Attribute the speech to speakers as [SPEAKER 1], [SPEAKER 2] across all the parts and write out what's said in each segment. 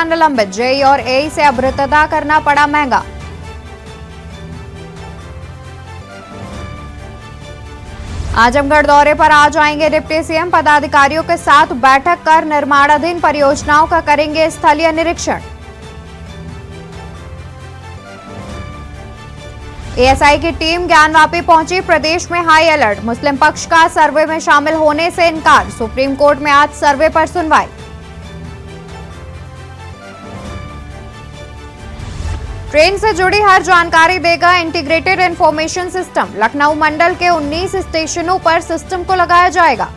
[SPEAKER 1] किया निलंबित। जेई और एई से अब रिक्तता करना पड़ा महंगा। आजमगढ़ दौरे पर आज आएंगे डिप्टी सीएम। पदाधिकारियों के साथ बैठक कर निर्माणाधीन परियोजनाओं का करेंगे स्थलीय निरीक्षण। एएसआई की टीम ज्ञानवापी पहुंची। प्रदेश में हाई अलर्ट। मुस्लिम पक्ष का सर्वे में शामिल होने से इनकार। सुप्रीम कोर्ट में आज सर्वे पर सुनवाई। ट्रेन से जुड़ी हर जानकारी देगा इंटीग्रेटेड इंफॉर्मेशन सिस्टम। लखनऊ मंडल के 19 स्टेशनों पर सिस्टम को लगाया जाएगा।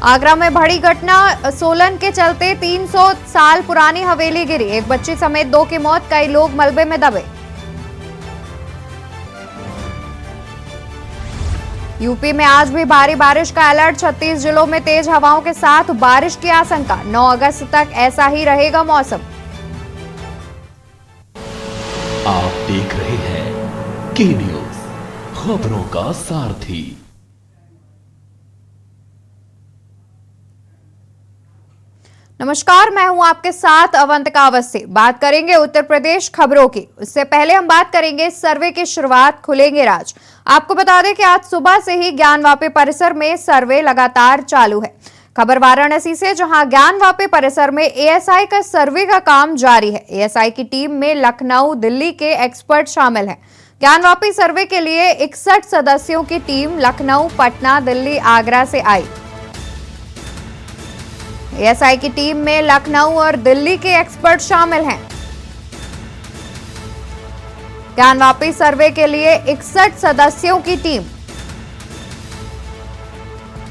[SPEAKER 1] आगरा में बड़ी घटना। सोलन के चलते 300 साल पुरानी हवेली गिरी। एक बच्ची समेत 2 की मौत, कई लोग मलबे में दबे। यूपी में आज भी भारी बारिश का अलर्ट। 36 जिलों में तेज हवाओं के साथ बारिश की आशंका। 9 अगस्त तक ऐसा ही रहेगा मौसम।
[SPEAKER 2] आप देख रहे हैं के न्यूज, खबरों का सारथी।
[SPEAKER 1] नमस्कार, मैं हूं आपके साथ अवंतिका अवस्थी। बात करेंगे उत्तर प्रदेश खबरों की। उससे पहले हम बात करेंगे सर्वे की शुरुआत, खुलेंगे राज। आपको बता दें कि आज सुबह से ही ज्ञानवापी परिसर में सर्वे लगातार चालू है। खबर वाराणसी से, जहां ज्ञानवापी परिसर में एएसआई का सर्वे का काम जारी है। एएसआई की टीम में लखनऊ, दिल्ली के एक्सपर्ट शामिल हैं। ज्ञानवापी सर्वे के लिए 61 सदस्यों की टीम लखनऊ, पटना, दिल्ली, आगरा से आई। एएसआई की टीम में लखनऊ और दिल्ली के एक्सपर्ट शामिल हैं। ज्ञानवापी सर्वे के लिए 61 सदस्यों की टीम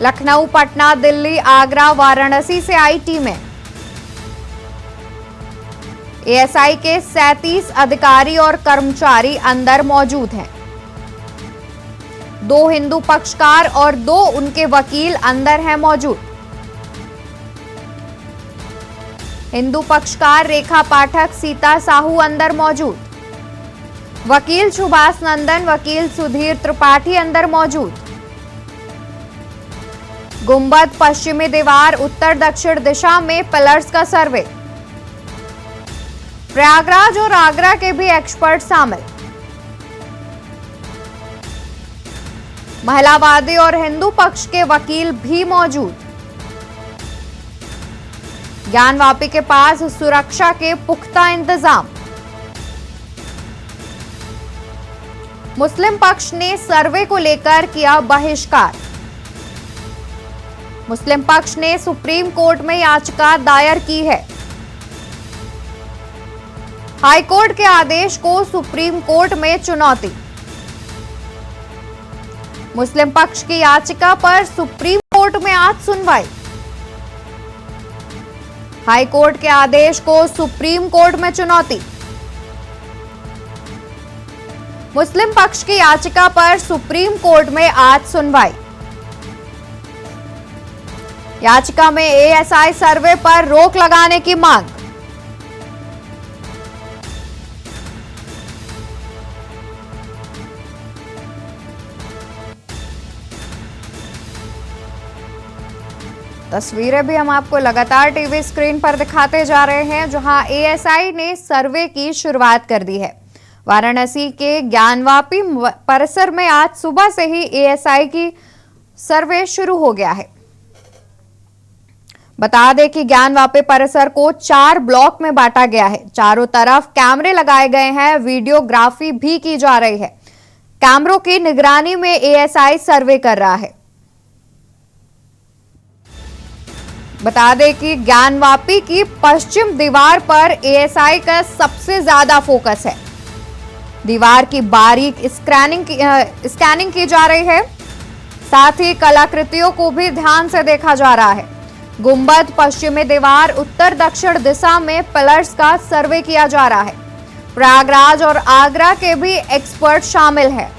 [SPEAKER 1] लखनऊ, पटना, दिल्ली, आगरा, वाराणसी से आई टीमें। एएसआई के 37 अधिकारी और कर्मचारी अंदर मौजूद हैं। 2 हिंदू पक्षकार और 2 उनके वकील अंदर हैं मौजूद। हिंदू पक्षकार रेखा पाठक, सीता साहू अंदर मौजूद। वकील सुभाष नंदन, वकील सुधीर त्रिपाठी अंदर मौजूद। गुंबद, पश्चिमी दीवार, उत्तर दक्षिण दिशा में पिलर्स का सर्वे। प्रयागराज और आगरा के भी एक्सपर्ट शामिल। महिलावादी और हिंदू पक्ष के वकील भी मौजूद। ज्ञानवापी के पास सुरक्षा के पुख्ता इंतजाम। मुस्लिम पक्ष ने सर्वे को लेकर किया बहिष्कार। मुस्लिम पक्ष ने सुप्रीम कोर्ट में याचिका दायर की है। हाईकोर्ट के आदेश को सुप्रीम कोर्ट में चुनौती। मुस्लिम पक्ष की याचिका पर सुप्रीम कोर्ट में आज सुनवाई। हाईकोर्ट के आदेश को सुप्रीम कोर्ट में चुनौती। मुस्लिम पक्ष की याचिका पर सुप्रीम कोर्ट में आज सुनवाई। याचिका में एएसआई सर्वे पर रोक लगाने की मांग। तस्वीरें भी हम आपको लगातार टीवी स्क्रीन पर दिखाते जा रहे हैं, जहां एएसआई ने सर्वे की शुरुआत कर दी है। वाराणसी के ज्ञानवापी परिसर में आज सुबह से ही एएसआई की सर्वे शुरू हो गया है। बता दें कि ज्ञानवापी परिसर को 4 ब्लॉक में बांटा गया है। चारों तरफ कैमरे लगाए गए हैं। वीडियोग्राफी भी की जा रही है। कैमरों की निगरानी में एएसआई सर्वे कर रहा है। बता दें कि ज्ञानवापी की पश्चिम दीवार पर एएसआई का सबसे ज्यादा फोकस है। दीवार की बारीक स्कैनिंग की जा रही है। साथ ही कलाकृतियों को भी ध्यान से देखा जा रहा है। गुंबद, पश्चिमी दीवार, उत्तर दक्षिण दिशा में पिलर्स का सर्वे किया जा रहा है। प्रयागराज और आगरा के भी एक्सपर्ट शामिल हैं।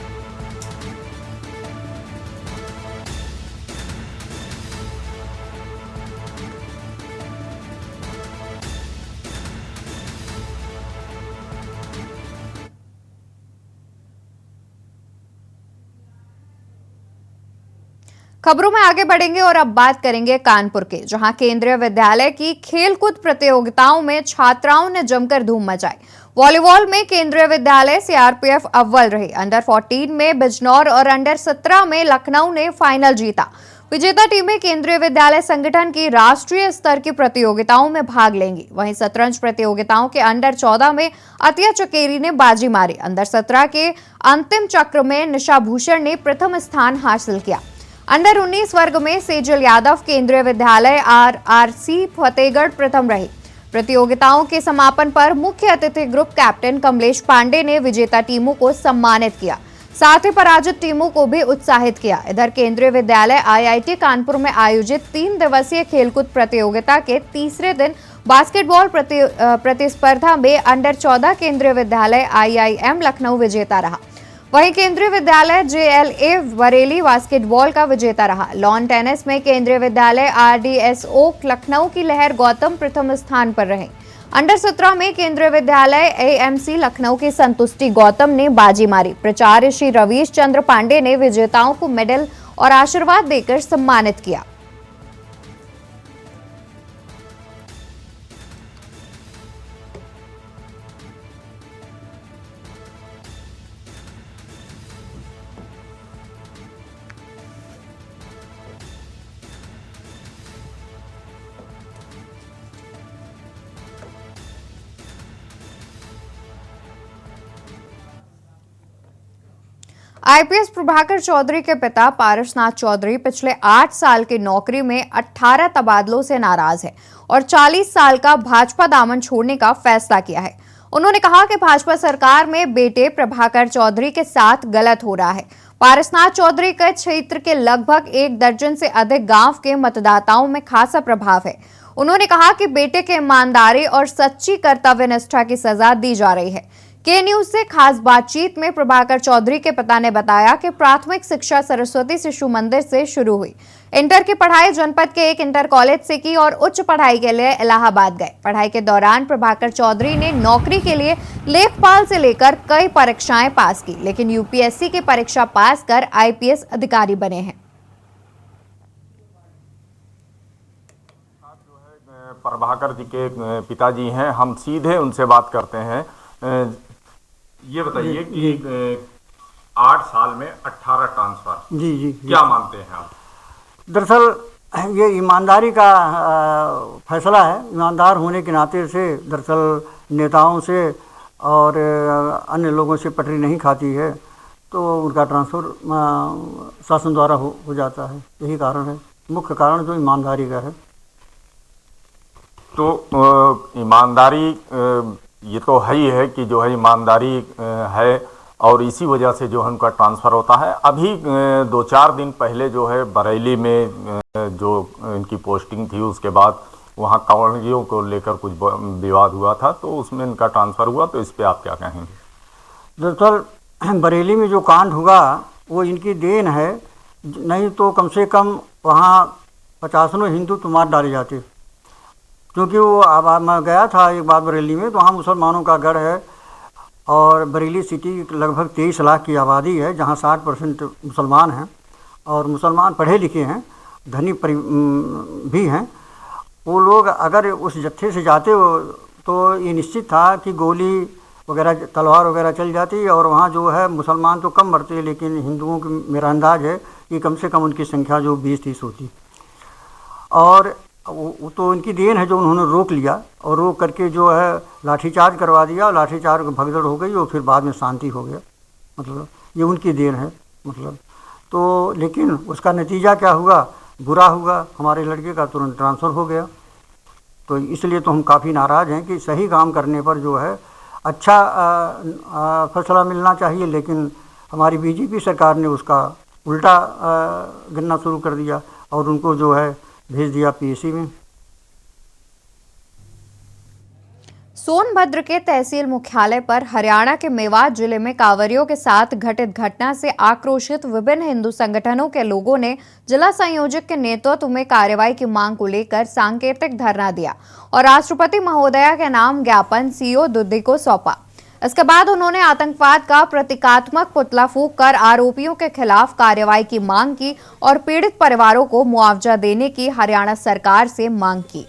[SPEAKER 1] खबरों में आगे बढ़ेंगे और अब बात करेंगे कानपुर के, जहां केंद्रीय विद्यालय की खेलकूद प्रतियोगिताओं में छात्राओं ने जमकर धूम मचाई। वॉलीबॉल में केंद्रीय विद्यालय सीआरपीएफ अव्वल रही। अंडर 14 में बिजनौर और अंडर 17 में लखनऊ ने फाइनल जीता। विजेता टीमें केंद्रीय विद्यालय संगठन की राष्ट्रीय स्तर की प्रतियोगिताओं में भाग लेंगी। वहीं शतरंज प्रतियोगिताओं के अंडर 14 में अतिया चकेरी ने बाजी मारी। अंडर 17 के अंतिम चक्र में निशा भूषण ने प्रथम स्थान हासिल किया। अंडर 19 वर्ग में सेजल यादव केंद्रीय विद्यालय आरआरसी फतेहगढ़ प्रथम रही। प्रतियोगिताओं के समापन पर मुख्य अतिथि ग्रुप कैप्टन कमलेश पांडे ने विजेता टीमों को सम्मानित किया, साथ ही पराजित टीमों को भी उत्साहित किया। इधर केंद्रीय विद्यालय आईआईटी कानपुर में आयोजित 3 दिवसीय खेलकूद प्रतियोगिता के तीसरे दिन बास्केटबॉल प्रतिस्पर्धा में अंडर 14 केंद्रीय विद्यालय आईआईएम लखनऊ विजेता रहा। वहीं केंद्रीय विद्यालय जेएलए बरेली बास्केटबॉल का विजेता रहा। लॉन टेनिस में केंद्रीय विद्यालय आरडीएसओ लखनऊ की लहर गौतम प्रथम स्थान पर रहे। अंडर 17 में केंद्रीय विद्यालय एएमसी लखनऊ की संतुष्टि गौतम ने बाजी मारी। प्राचार्य श्री रवीश चंद्र पांडे ने विजेताओं को मेडल और आशीर्वाद देकर सम्मानित किया। आईपीएस प्रभाकर चौधरी के पिता पारसनाथ चौधरी पिछले 8 साल की नौकरी में 18 तबादलों से नाराज है और 40 साल का भाजपा दामन छोड़ने का फैसला किया है। उन्होंने कहा कि भाजपा सरकार में बेटे प्रभाकर चौधरी के साथ गलत हो रहा है। पारसनाथ चौधरी के क्षेत्र के लगभग 1 दर्जन से अधिक गांव के मतदाताओं में खासा प्रभाव है। उन्होंने कहा कि बेटे के ईमानदारी और सच्ची कर्तव्य निष्ठा की सजा दी जा रही है। के न्यूज से खास बातचीत में प्रभाकर चौधरी के पिता ने बताया कि प्राथमिक शिक्षा सरस्वती शिशु मंदिर से शुरू हुई। इंटर की पढ़ाई जनपद के एक इंटर कॉलेज से की और उच्च पढ़ाई के लिए इलाहाबाद गए। पढ़ाई के दौरान प्रभाकर चौधरी ने नौकरी के लिए लेखपाल से लेकर कई परीक्षाएं पास की, लेकिन यूपीएससी की परीक्षा पास कर आईपीएस अधिकारी बने हैं।
[SPEAKER 3] प्रभाकर जी के पिताजी हैं, हम सीधे उनसे बात करते हैं। ये बताइए कि 8 साल में 18 ट्रांसफर, जी क्या मानते हैं आप?
[SPEAKER 4] दरअसल ये ईमानदारी का फैसला है। ईमानदार होने के नाते से दरअसल नेताओं से और अन्य लोगों से पटरी नहीं खाती है, तो उनका ट्रांसफ़र शासन द्वारा हो जाता है। यही कारण है, मुख्य कारण जो ईमानदारी का है।
[SPEAKER 3] तो ईमानदारी ये तो है ही है कि जो है ईमानदारी है और इसी वजह से जो है उनका ट्रांसफ़र होता है। अभी 2-4 दिन पहले जो है बरेली में जो इनकी पोस्टिंग थी, उसके बाद वहाँ कांवड़ियों को लेकर कुछ विवाद हुआ था, तो उसमें इनका ट्रांसफ़र हुआ। तो इस पे आप क्या कहेंगे?
[SPEAKER 4] दरअसल बरेली में जो कांड हुआ वो इनकी देन है, नहीं तो कम से कम वहाँ 50 हिंदू तो मार डाले जाते। क्योंकि वो अब मैं गया था एक बार बरेली में, तो वहाँ मुसलमानों का गढ़ है और बरेली सिटी लगभग 23 लाख की आबादी है, जहाँ 60% मुसलमान हैं और मुसलमान पढ़े लिखे हैं, धनी भी हैं। वो लोग अगर उस जत्थे से जाते हो तो ये निश्चित था कि गोली वगैरह, तलवार वगैरह चल जाती, और वहाँ जो है मुसलमान तो कम मरते, लेकिन हिंदुओं की मेरा अंदाज़ है कि कम से कम उनकी संख्या जो 20-30 होती। और वो तो उनकी देन है जो उन्होंने रोक लिया, और रोक करके जो है लाठीचार्ज करवा दिया, और लाठीचार्ज भगदड़ हो गई और फिर बाद में शांति हो गया। मतलब ये उनकी देन है। मतलब तो लेकिन उसका नतीजा क्या हुआ? बुरा हुआ। हमारे लड़के का तुरंत ट्रांसफ़र हो गया। तो इसलिए तो हम काफ़ी नाराज़ हैं कि सही काम करने पर जो है अच्छा फैसला मिलना चाहिए, लेकिन हमारी बीजेपी सरकार ने उसका उल्टा गिनना शुरू कर दिया और उनको जो है भेज दिया पीएससी में।
[SPEAKER 1] सोनभद्र के तहसील मुख्यालय पर हरियाणा के मेवात जिले में कांवरियों के साथ घटित घटना से आक्रोशित विभिन्न हिंदू संगठनों के लोगों ने जिला संयोजक के नेतृत्व में कार्रवाई की मांग को लेकर सांकेतिक धरना दिया और राष्ट्रपति महोदया के नाम ज्ञापन सीओ दुद्दी को सौंपा। इसके बाद उन्होंने आतंकवाद का प्रतीकात्मक पुतला फूंक कर आरोपियों के खिलाफ कार्रवाई की मांग की और पीड़ित परिवारों को मुआवजा देने की हरियाणा सरकार से मांग की।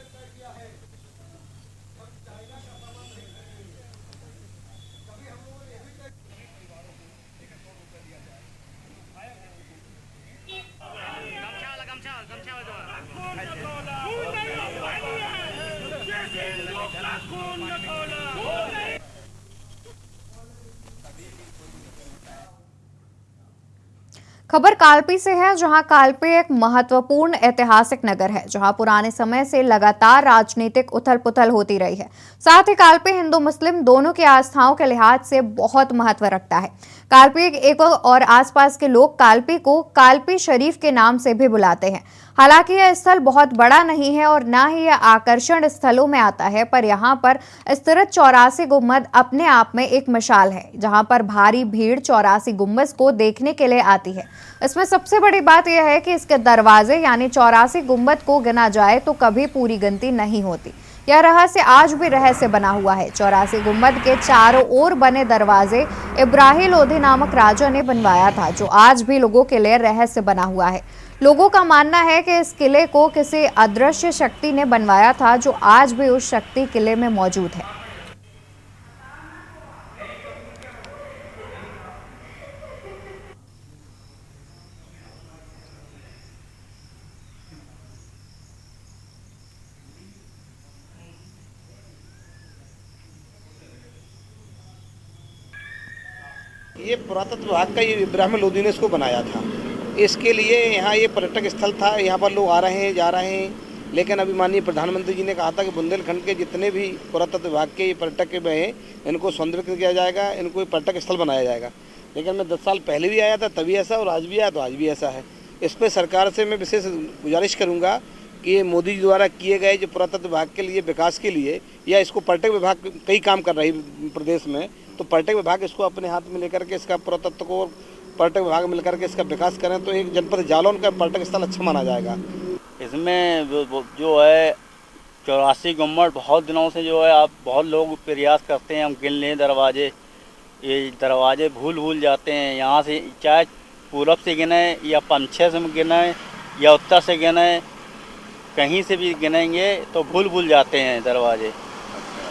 [SPEAKER 1] खबर कालपी से है, जहां कालपी एक महत्वपूर्ण ऐतिहासिक नगर है, जहां पुराने समय से लगातार राजनीतिक उथल-पुथल होती रही है। साथ ही कालपी हिंदू मुस्लिम दोनों की आस्थाओं के लिहाज से बहुत महत्व रखता है। कालपी एक और आसपास के लोग कालपी को कालपी शरीफ के नाम से भी बुलाते हैं। हालांकि यह स्थल बहुत बड़ा नहीं है और ना ही यह आकर्षण स्थलों में आता है, पर यहाँ पर स्थित 84 गुम्बद अपने आप में एक मिसाल है, जहाँ पर भारी भीड़ 84 गुम्बद को देखने के लिए आती है। इसमें सबसे बड़ी बात यह है कि इसके दरवाजे यानी 84 गुम्बद को गिना जाए तो कभी पूरी गिनती नहीं होती। यह रहस्य आज भी रहस्य बना हुआ है। 84 गुम्बद के चारों ओर बने दरवाजे इब्राहिम लोधी नामक राजा ने बनवाया था, जो आज भी लोगों के लिए रहस्य बना हुआ है। लोगों का मानना है कि इस किले को किसी अदृश्य शक्ति ने बनवाया था, जो आज भी उस शक्ति किले में मौजूद है।
[SPEAKER 5] ये पुरातत्व विभाग का ये इब्राहिम लोधी ने इसको बनाया था। इसके लिए यहाँ ये पर्यटक स्थल था, यहाँ पर लोग आ रहे हैं जा रहे हैं। लेकिन अभी माननीय प्रधानमंत्री जी ने कहा था कि बुंदेलखंड के जितने भी पुरातत्व विभाग के ये पर्यटक हैं, इनको सौंदर्यीकृत किया जाएगा, इनको पर्यटक स्थल बनाया जाएगा। लेकिन मैं 10 साल पहले भी आया था, तभी ऐसा, और आज भी आया तो आज भी ऐसा है। इस पर सरकार से मैं विशेष गुजारिश करूँगा कि ये मोदी जी द्वारा किए गए जो पुरातत्व विभाग के लिए विकास के लिए, या इसको पर्यटक विभाग कई काम कर रही प्रदेश में, तो पर्यटक विभाग इसको अपने हाथ में लेकर के इसका पुरातत्व को पर्यटक विभाग मिलकर के इसका विकास करें तो एक जनपद जालौन का पर्यटक स्थल अच्छा माना जाएगा।
[SPEAKER 6] इसमें जो है 84 गुम्बद बहुत दिनों से जो है आप बहुत लोग प्रयास करते हैं, हम गिन लें दरवाजे, ये दरवाजे भूल जाते हैं। यहाँ से चाहे पूरब से गिने या पश्चिम से गिने या उत्तर से गिने, कहीं से भी गिनेंगे तो भूल जाते हैं दरवाजे।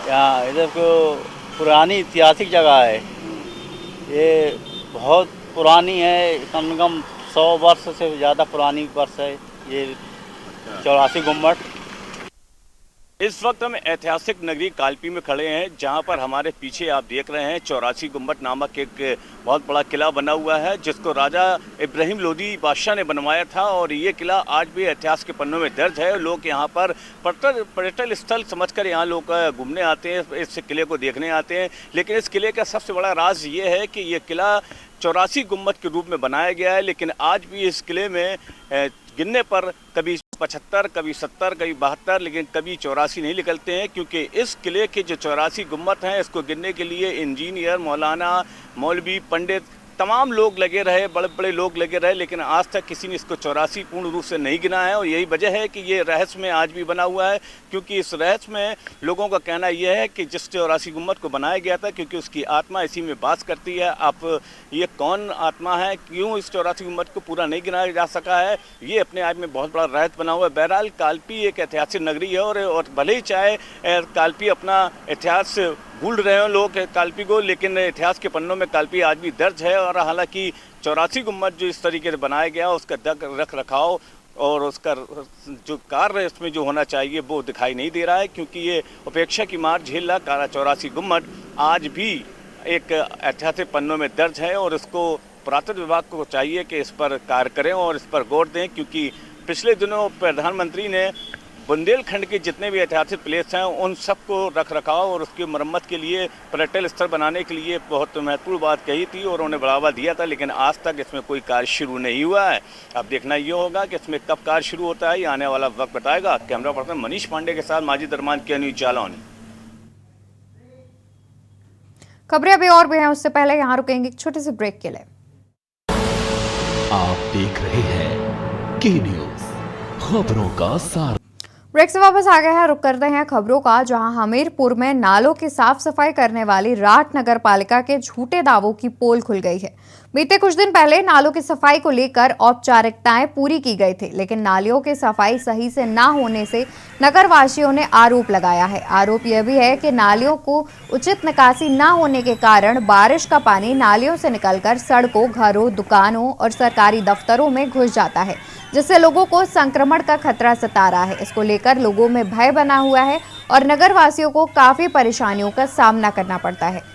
[SPEAKER 6] यहाँ इधर को पुरानी ऐतिहासिक जगह है, ये बहुत पुरानी है, कम से कम 100 वर्ष से ज़्यादा पुरानी वर्ष है ये 84 गुम्बद।
[SPEAKER 7] इस वक्त हम ऐतिहासिक नगरी कालपी में खड़े हैं, जहां पर हमारे पीछे आप देख रहे हैं 84 गुम्बद नामक एक बहुत बड़ा किला बना हुआ है, जिसको राजा इब्राहिम लोधी बादशाह ने बनवाया था। और ये किला आज भी इतिहास के पन्नों में दर्ज है। लोग यहाँ पर पर्यटन स्थल समझकर यहाँ लोग घूमने आते हैं, इस किले को देखने आते हैं। लेकिन इस किले का सबसे बड़ा राज ये है कि ये किला 84 गुम्बद के रूप में बनाया गया है, लेकिन आज भी इस किले में गिनने पर कभी 75, कभी 70, कभी 72, लेकिन कभी 84 नहीं निकलते हैं, क्योंकि इस किले के जो 84 गुम्बद हैं, इसको गिनने के लिए इंजीनियर, मौलाना, मौलवी, पंडित, तमाम लोग लगे रहे, बड़े बड़े लोग लगे रहे, लेकिन आज तक किसी ने इसको 84 पूर्ण रूप से नहीं गिना है। और यही वजह है कि ये रहस्य में आज भी बना हुआ है, क्योंकि इस रहस्य में लोगों का कहना यह है कि जिस 84 गुम्बद को बनाया गया था, क्योंकि उसकी आत्मा इसी में वास करती है। अब ये कौन आत्मा है, क्यों इस 84 गुम्बद को पूरा नहीं गिनाया जा सका है, ये अपने आप में बहुत बड़ा रहस्य बना हुआ है। बहरहाल कालपी एक ऐतिहासिक नगरी है, और भले ही चाहे कालपी अपना इतिहास भूल रहे हो लोग कालपी को, लेकिन इतिहास के पन्नों में कालपी आज भी दर्ज है। और हालांकि 84 गुम्बद जो इस तरीके से बनाया गया, उसका रख रखाव और उसका जो कार्य इसमें जो होना चाहिए वो दिखाई नहीं दे रहा है, क्योंकि ये उपेक्षा की मार झेल रहा 84 गुम्बद आज भी एक ऐतिहासिक पन्नों में दर्ज है। और इसको पुरातत्व विभाग को चाहिए कि इस पर कार्य करें और इस पर गौर दें, क्योंकि पिछले दिनों प्रधानमंत्री ने बुंदेलखंड के जितने भी ऐतिहासिक प्लेस हैं उन सबको रख रखाव और उसकी मरम्मत के लिए, पर्यटन स्थल बनाने के लिए बहुत महत्वपूर्ण बात कही थी और उन्होंने बढ़ावा दिया था, लेकिन आज तक इसमें कोई कार्य शुरू नहीं हुआ है। अब देखना ये होगा कि इसमें कब कार्य शुरू होता है, ये आने वाला वक्त बताएगा। कैमरा पर्सन मनीष पांडे के साथ माजिद अरमान, के न्यूज़ जालौन।
[SPEAKER 1] खबरें अभी और भी हैं, उससे पहले यहाँ रुकेंगे एक छोटे से ब्रेक के लिए।
[SPEAKER 2] आप देख रहे हैं के न्यूज़, खबरों का सार।
[SPEAKER 1] ब्रेक से वापस आ गए हैं। रुक करते हैं खबरों का, जहां हमीरपुर में नालों की साफ सफाई करने वाली राठ नगर पालिका के झूठे दावों की पोल खुल गई है। बीते कुछ दिन पहले नालों की सफाई को लेकर औपचारिकताएं पूरी की गई थी, लेकिन नालियों की सफाई सही से ना होने से नगर वासियों ने आरोप लगाया है। आरोप यह भी है कि नालियों को उचित निकासी न होने के कारण बारिश का पानी नालियों से निकलकर सड़कों, घरों, दुकानों और सरकारी दफ्तरों में घुस जाता है, जिससे लोगों को संक्रमण का खतरा सता रहा है। इसको लेकर लोगों में भय बना हुआ है और नगर वासियों को काफी परेशानियों का सामना करना पड़ता है।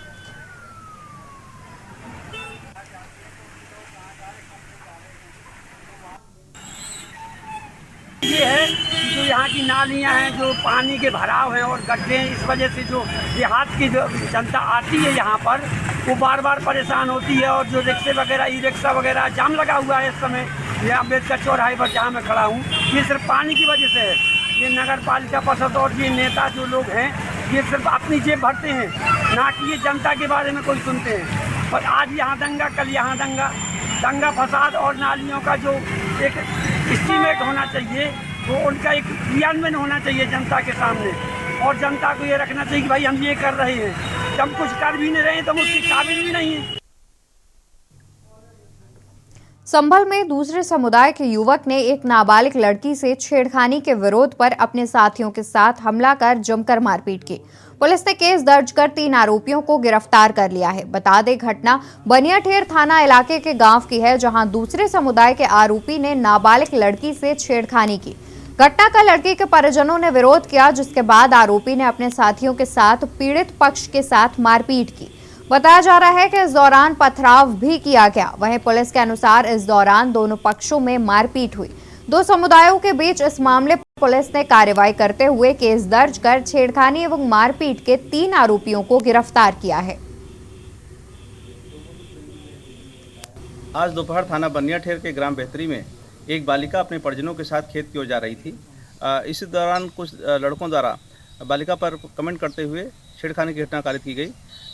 [SPEAKER 8] ये है कि जो यहाँ की नालियाँ हैं, जो पानी के भराव हैं और गड्ढे हैं, इस वजह से जो देहात की जो जनता आती है यहाँ पर, वो बार बार परेशान होती है। और जो रिक्शे वगैरह, ई रिक्शा वगैरह, जाम लगा हुआ है इस समय ये अम्बेडकर चौराहे पर जहाँ मैं खड़ा हूँ, ये सिर्फ पानी की वजह से है। ये नगर पालिका पार्षद और ये नेता जो लोग हैं, ये सिर्फ अपनी जेब भरते हैं, ना कि ये जनता के बारे में कोई सुनते हैं। और आज यहाँ दंगा, कल यहाँ दंगा फसाद और नालियों का जो एक एस्टीमेट होना चाहिए, वो उनका एक क्रियान्वयन होना चाहिए जनता के सामने। और जनता को ये रखना चाहिए कि भाई हम ये कर रहे हैं, जब कुछ कर भी नहीं रहे हैं तो हम उसके काबिल भी नहीं हैं।
[SPEAKER 1] संभल में दूसरे समुदाय के युवक ने एक नाबालिग लड़की से छेड़खानी के विरोध पर अपने साथियों के साथ हमला कर जमकर मारपीट की। पुलिस ने केस दर्ज कर 3 आरोपियों को गिरफ्तार कर लिया है। बता दें, घटना बनियाठेर थाना इलाके के गांव की है, जहां दूसरे समुदाय के आरोपी ने नाबालिग लड़की से छेड़खानी की। घटना का लड़की के परिजनों ने विरोध किया, जिसके बाद आरोपी ने अपने साथियों के साथ पीड़ित पक्ष के साथ मारपीट की। बताया जा रहा है कि इस दौरान पथराव भी किया गया। वहीं पुलिस के अनुसार इस दौरान दोनों पक्षों में मारपीट हुई। 2 समुदायों के बीच इस मामले पर पुलिस ने कार्रवाई करते हुए केस दर्ज कर छेड़खानी एवं मारपीट के 3 आरोपियों को गिरफ्तार किया है।
[SPEAKER 9] आज दोपहर थाना बनियाठेर के ग्राम बेहतरी में एक बालिका अपने परिजनों के साथ खेत की ओर जा रही थी। इसी दौरान कुछ लड़कों द्वारा बालिका पर कमेंट करते हुए छेड़खानी की घटना कारित की गई।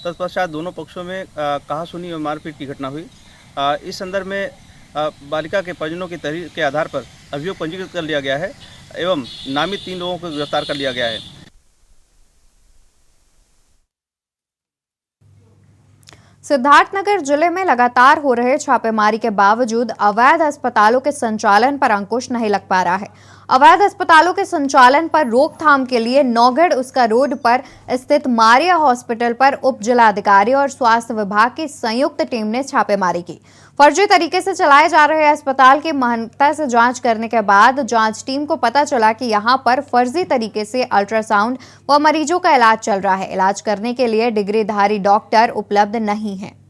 [SPEAKER 9] तत्पश्चात दोनों पक्षों में कहासुनी और मारपीट की घटना हुई। इस संदर्भ में बालिका के परिजनों की तहरीर के आधार पर अभियोग पंजीकृत कर लिया गया है एवं नामित 3 लोगों को गिरफ्तार कर लिया गया है।
[SPEAKER 1] सिद्धार्थनगर जिले में लगातार हो रहे छापेमारी के बावजूद अवैध अस्पतालों के संचालन पर अंकुश नहीं लग पा रहा है। अवैध अस्पतालों के संचालन पर रोकथाम के लिए नौगढ़ उसका रोड पर स्थित मारिया हॉस्पिटल पर उप जिलाधिकारी और स्वास्थ्य विभाग की संयुक्त टीम ने छापेमारी की। फर्जी तरीके से चलाए जा रहे अस्पताल की महत्ता से जांच करने के बाद जांच टीम को पता चला कि यहां पर फर्जी तरीके से अल्ट्रासाउंड व मरीजों का इलाज चल रहा है। इलाज करने के लिए डिग्रीधारी डॉक्टर उपलब्ध नहीं है।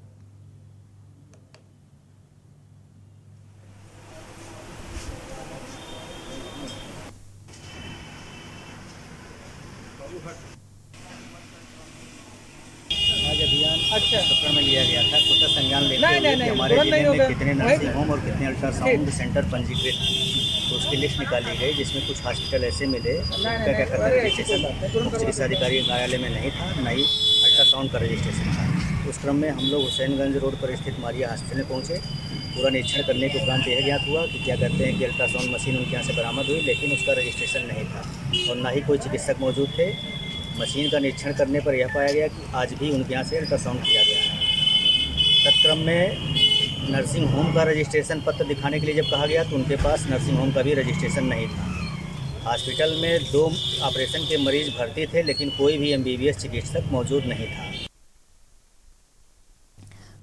[SPEAKER 10] सत्र में लिया गया था, स्वतः संज्ञान लेते हुए कि हमारे जिले में कितने नर्सिंग होम और कितने अल्ट्रासाउंड सेंटर पंजीकृत, तो उसकी लिस्ट निकाली गई, जिसमें कुछ हॉस्पिटल ऐसे मिले जिनका क्या करता रजिस्ट्रेशन चिकित्सा अधिकारी कार्यालय में नहीं था, न ही अल्ट्रासाउंड का रजिस्ट्रेशन था। उस क्रम में हम लोग हुसैनगंज रोड पर स्थित मारिया हॉस्पिटल में पहुँचे। पूरा निरीक्षण करने के उपरांत यह ज्ञात हुआ कि क्या कहते हैं कि अल्ट्रासाउंड मशीन उनके यहाँ से बरामद हुई, लेकिन उसका रजिस्ट्रेशन नहीं था और ना ही कोई चिकित्सक मौजूद थे। मशीन का निरीक्षण करने पर यह पाया गया कि आज भी उनके यहाँ से अल्ट्रासाउंड किया गया है। तत्क्रम में नर्सिंग होम का रजिस्ट्रेशन पत्र दिखाने के लिए जब कहा गया तो उनके पास नर्सिंग होम का भी रजिस्ट्रेशन नहीं था। हॉस्पिटल में 2 ऑपरेशन के मरीज भर्ती थे, लेकिन कोई भी MBBS चिकित्सक मौजूद नहीं था।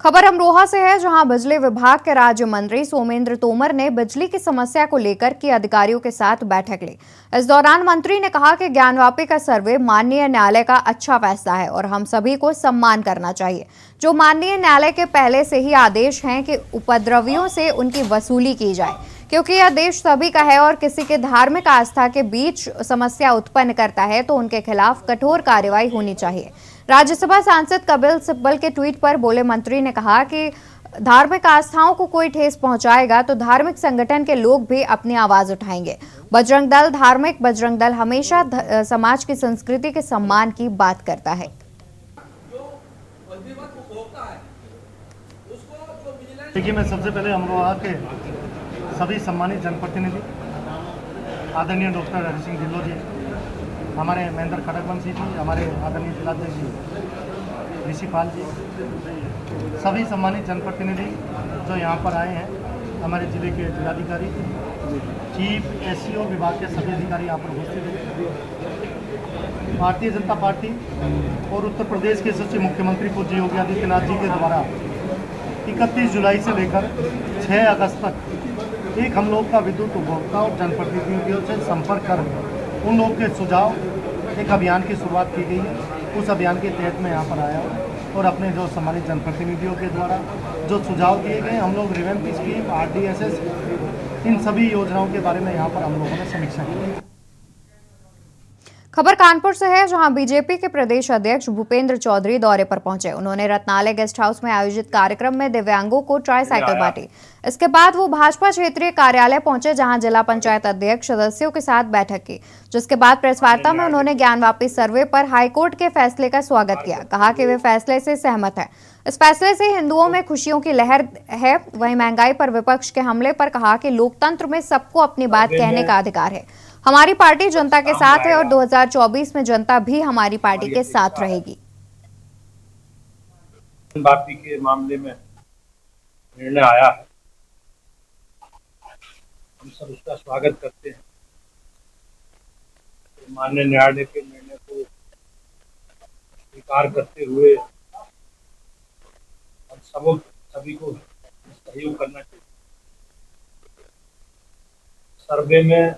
[SPEAKER 1] खबर अमरोहा से है, जहां बिजली विभाग के राज्य मंत्री सोमेंद्र तोमर ने बिजली की समस्या को लेकर की अधिकारियों के साथ बैठक ली। इस दौरान मंत्री ने कहा कि ज्ञानवापी का सर्वे माननीय न्यायालय का अच्छा फैसला है और हम सभी को सम्मान करना चाहिए। जो माननीय न्यायालय के पहले से ही आदेश हैं कि उपद्रवियों से उनकी वसूली की जाए, क्योंकि यह देश सभी का है और किसी के धार्मिक आस्था के बीच समस्या उत्पन्न करता है तो उनके खिलाफ कठोर कार्रवाई होनी चाहिए। राज्यसभा सांसद कपिल सिब्बल के ट्वीट पर बोले मंत्री ने कहा कि धार्मिक आस्थाओं को कोई ठेस पहुंचाएगा तो धार्मिक संगठन के लोग भी अपनी आवाज उठाएंगे। बजरंग दल धार्मिक, बजरंग दल हमेशा समाज की संस्कृति के सम्मान की बात करता है।
[SPEAKER 11] देखिए, मैं सबसे पहले अमरोहा के सभी सम्मानित जनप्रतिनिधि आदरणीय डॉक्टर हरि सिंह ढिल्लों जी, हमारे महेंद्र खड़गवंशी जी, हमारे आदरणीय जिलाध्यक्ष जी ऋषि पाल जी, सभी सम्मानित जनप्रतिनिधि जो यहाँ पर आए हैं, हमारे जिले के जिलाधिकारी, चीफ SCO विभाग के सभी अधिकारी यहाँ पर उपस्थित हैं। भारतीय जनता पार्टी और उत्तर प्रदेश के सचिव मुख्यमंत्री पूज्य योगी आदित्यनाथ जी के द्वारा 31 जुलाई से लेकर 6 अगस्त तक एक हम लोग का विद्युत उपभोक्ता और जनप्रतिनिधियों से संपर्क कर उन लोग के सुझाव एक अभियान की शुरुआत की गई है। उस अभियान के तहत मैं यहाँ पर आया हूँ और अपने जो सम्मानित जनप्रतिनिधियों के द्वारा जो सुझाव दिए गए, हम लोग रिवेम्प स्कीम, RDSS, इन सभी योजनाओं के बारे में यहाँ पर हम लोगों ने समीक्षा की।
[SPEAKER 1] खबर कानपुर से है, जहां बीजेपी के प्रदेश अध्यक्ष भूपेंद्र चौधरी दौरे पर पहुंचे। उन्होंने रत्नालय गेस्ट हाउस में आयोजित कार्यक्रम में दिव्यांगों को ट्राईसाइकिल बांटी। इसके बाद वो भाजपा क्षेत्रीय कार्यालय पहुंचे, जहां जिला पंचायत अध्यक्ष सदस्यों के साथ बैठक की, जिसके बाद प्रेस वार्ता में उन्होंने ज्ञानवापी सर्वे पर हाईकोर्ट के फैसले का स्वागत किया। कहा कि वे फैसले से सहमत है। इस फैसले से हिंदुओं में खुशियों की लहर है। वहीं महंगाई पर विपक्ष के हमले पर कहा कि लोकतंत्र में सबको अपनी बात कहने का अधिकार है। हमारी पार्टी जनता के साथ है और 2024 में जनता भी हमारी पार्टी के साथ रहेगी।
[SPEAKER 12] बापी के मामले में निर्णय आया है, हम सब उसका स्वागत करते हैं। माननीय न्यायालय के निर्णय को स्वीकार करते हुए हम सभी को सहयोग करना चाहिए। सर्वे में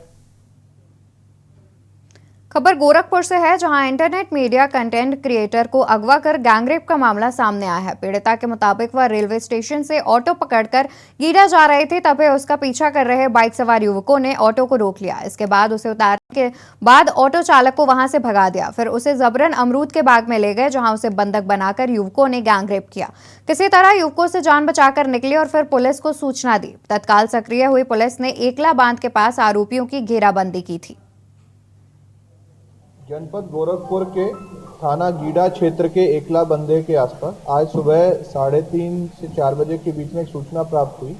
[SPEAKER 1] खबर गोरखपुर से है, जहां इंटरनेट मीडिया कंटेंट क्रिएटर को अगवा कर गैंगरेप का मामला सामने आया है। पीड़िता के मुताबिक वह रेलवे स्टेशन से ऑटो पकड़कर गीडा जा रहे थे, तभी उसका पीछा कर रहे बाइक सवार युवकों ने ऑटो को रोक लिया। इसके बाद उसे उतारने के बाद ऑटो चालक को वहां से भगा दिया। फिर उसे जबरन अमरूद के बाग में ले गए, जहां उसे बंधक बनाकर युवकों ने गैंगरेप किया। किसी तरह युवकों से जान बचाकर निकले और फिर पुलिस को सूचना दी। तत्काल सक्रिय हुई पुलिस ने एकला बांध के पास आरोपियों की घेराबंदी की थी।
[SPEAKER 13] जनपद गोरखपुर के थाना गीडा क्षेत्र के एकला बंदे के आसपास आज सुबह 3:30 से 4 बजे के बीच में एक सूचना प्राप्त हुई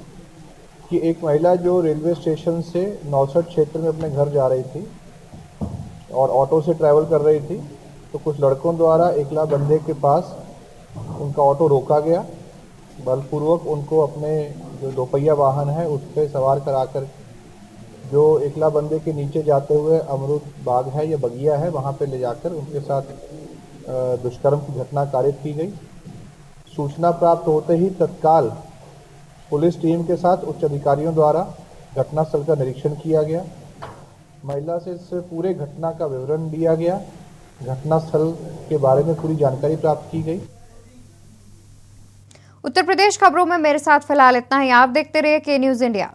[SPEAKER 13] कि एक महिला जो रेलवे स्टेशन से 69 क्षेत्र में अपने घर जा रही थी और ऑटो से ट्रैवल कर रही थी, तो कुछ लड़कों द्वारा एकला बंदे के पास उनका ऑटो रोका गया। बलपूर्वक उनको अपने जो दोपहिया वाहन है उस पर सवार कराकर जो एकला बंदे के नीचे जाते हुए अमरूद बाग है या बगिया है, वहाँ पे ले जाकर उनके साथ दुष्कर्म की घटना कारित की गई। सूचना प्राप्त होते ही तत्काल पुलिस टीम के साथ उच्च अधिकारियों द्वारा घटनास्थल का निरीक्षण किया गया। महिला से इस पूरे घटना का विवरण दिया गया। घटनास्थल के बारे में पूरी जानकारी प्राप्त की गई।
[SPEAKER 1] उत्तर प्रदेश खबरों में मेरे साथ फिलहाल इतना ही। आप देखते रहिए के न्यूज़ इंडिया।